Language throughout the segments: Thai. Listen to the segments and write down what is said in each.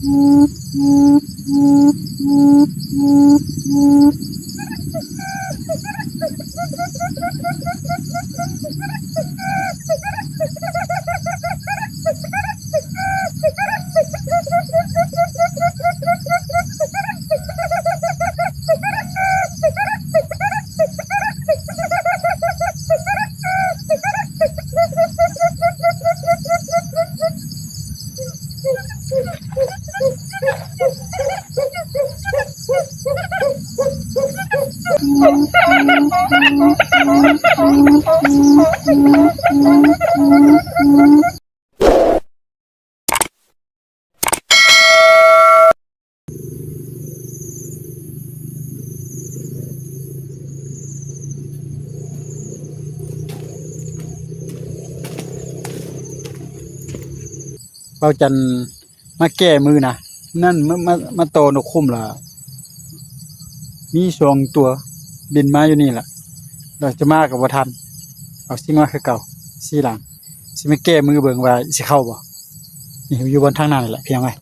เบาจันมาแก้มือนะนั่นมาโตนกคุ้มล่ะมี2ตัวบินมาอยู่นี่ล่ะเราจะมากับบ่ทันเอาสิมาคือเก่าสิหลังสิมาแก้มือเบิ่งว่าสิเข้าบ่นี่อยู่บนทางหน้านี่แหละเพียงไว้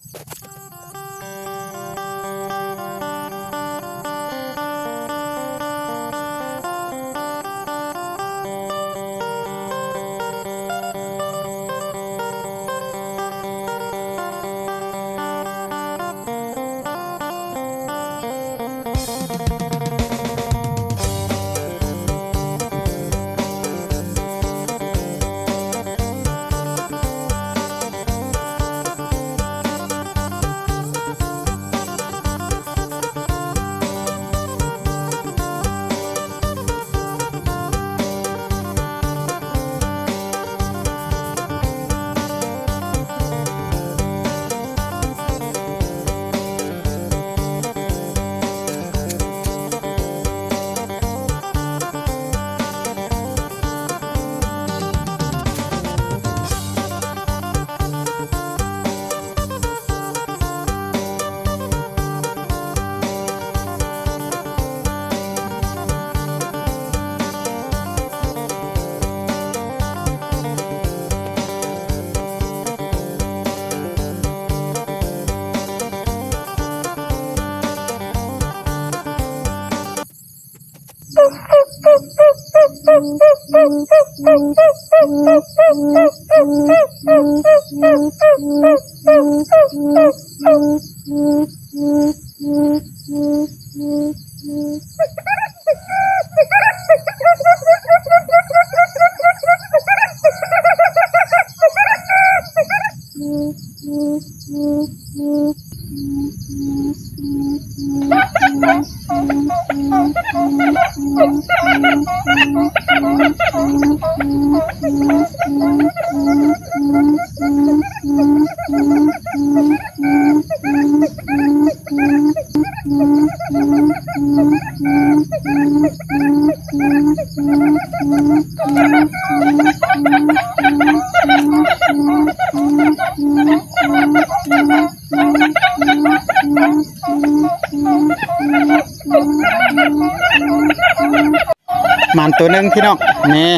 มันตัวนึงพี่น้องนี่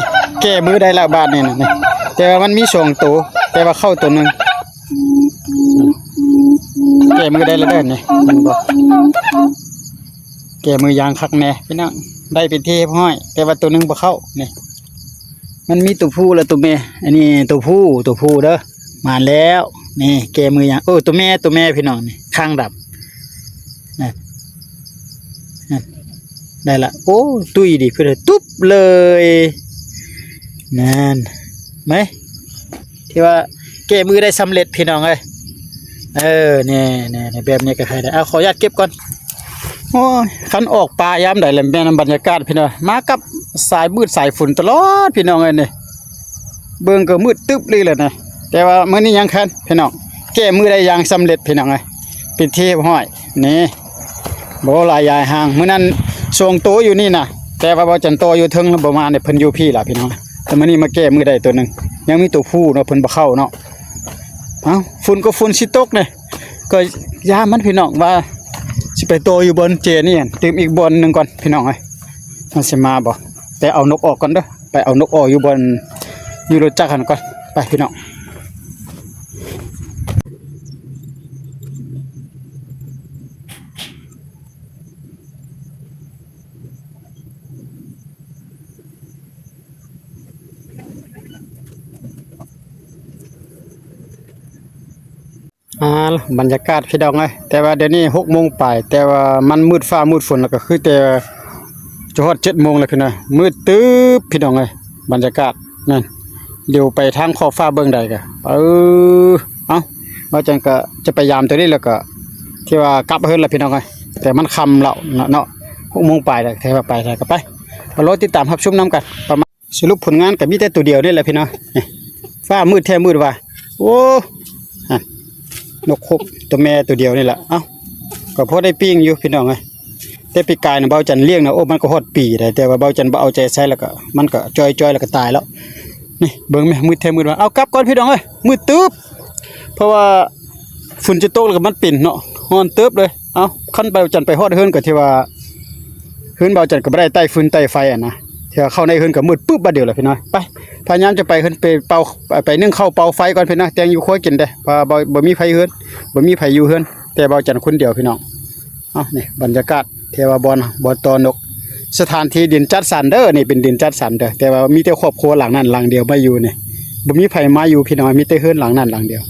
แก้มือได้ละบาทนี่นะแต่ว่ามันมี2ตัวแต่ว่าเข้าตัวนึงแก้มือได้แล้วเด้อนี่มันบ่แก้มือยางคักแน่พี่น้องได้เป็นที่ห้อยแต่ว่าตัวนึงบ่เข้านี่มันมีตัวผู้และตัวแม่อันนี้ตัวผู้เด้อมาแล้วนี่แก้มือยางตัวแม่พี่น้องนี่ข้างดับนั่นได้ละโอ้ตุ้ยดิเพื่อนตุ๊บเลยนั่นไหมที่ว่าแก้มือได้สำเร็จพี่น้องเลยเนี่ยแบบนี้ก็ใครได้ขออนุญาตเก็บก่อนโอ้ยคันออกปลายามได้แล้วแม่นบรรยากาศพี่น้องมากับสายมืดสายฝนตลอดพี่น้องเลยนี่เบิ่งก็มืดตึ๊บเลยแหละนะแต่ว่ามื้อนี้ยังคันพี่น้องแก้มือได้อย่างสำเร็จพี่น้องเลยเป็นที่ห้อยนี่บ่หลายยายห่างมื้อนั้นส่งโตอยู่นี่นะแต่ว่าบ่จันโตอยู่ถึงประมาณเนี่ยเพิ่นอยู่พี่ล่ะพี่น้องแต่มื้อนี้มาแก้มือได้ตัวนึงยังมีตัวผู้เนาะเพิ่นบ่เข้าเนาะฝุ่นก็ฝุ่นสิตกนี่ก็ยามมันพี่น้องว่าสิไปโตอยู่บนเจนี่เติมอีกบนนึงก่อนพี่น้องเอ้ยมันสิมาบ่แต่เอานกออกก่อนเด้อไปเอานกออกอยู่บนอยู่รถจักรหั่นก่อนไปพี่น้อง บรรยากาศพี่น้องเอ้ยแต่ว่าเดี๋ยวนี้6 โมงปลายแต่ว่ามันมืดฟ้ามืดฝนแล้วก็คือแต่จะฮอด7 โมงแล้วพี่น้องมืดตึ๊บพี่น้องเอ้ยบรรยากาศนั่นเดี๋ยวไปทางขอบฟ้าเบิ่งได้ก็เอาว่าจังก็จะไปยามตัวนี้แล้วก็ที่ว่ากลับเฮือนแล้วพี่น้องเอ้ยแต่มันค่ำแล้วเนาะ6 โมงปลายแล้วแต่ว่าไปได้ก็ไปรอติดตามรับชมนํกันประมาณสรุปผลงานก็มีแต่ตัวเดียวนี่แหละพี่น้องฟ้ามืดแท้มืดว่าโอ้นกคุกตัวแม่ตัวเดียวนี่แหละเอ้าก็พอได้ปิ้งอยู่พี่น้องเอ้ยแต่ปีกายน่ะเบาจันเลี้ยงน่ะโอ้มันก็ฮอดปีได้แต่ว่าเบาจันบ่เอาใจใส่แล้วก็มันก็จอยๆแล้วก็ตายแล้วนี่เบิ่งแม่มืดแท้มืดว่าเอากลับก่อนพี่น้องเอ้ยมืดตึ๊บเพราะว่าฝุ่นจะตกแล้วก็มันปิ่นเนาะฮ้อนตึ๊บเลยเอาคันเบาจันไปฮอดเฮือนก็ที่ว่าเฮือนเบาจันก็บ่ได้ใต้ฟืนใต้ไฟอ่ะนะที่ว่าเข้าในเฮือนก็มืดปึ๊บบัดเดียวเลยพี่น้อยไปพยายามจะไปเฮือนไปเป่าไปนึ่งข้าวเป่าไฟก่อนพี่น้อยแตงอยู่คอยกินได้เพราะบ่มีไฟเฮือนบ่มีไผอยู่เฮือนแต่เบาจันคนเดียวพี่น้องนี่บรรยากาศเทวาบอนตอนกสถานที่ดินจัดสรรเด้อนี่เป็นดินจัดสรรเด้อแต่ว่ามีแต่ครอบครัวหลังนั้นหลังเดียวมาอยู่นี่บ่มีไผมาอยู่พี่น้อยมีแต่เฮือนหลังนั้นหลังเดียว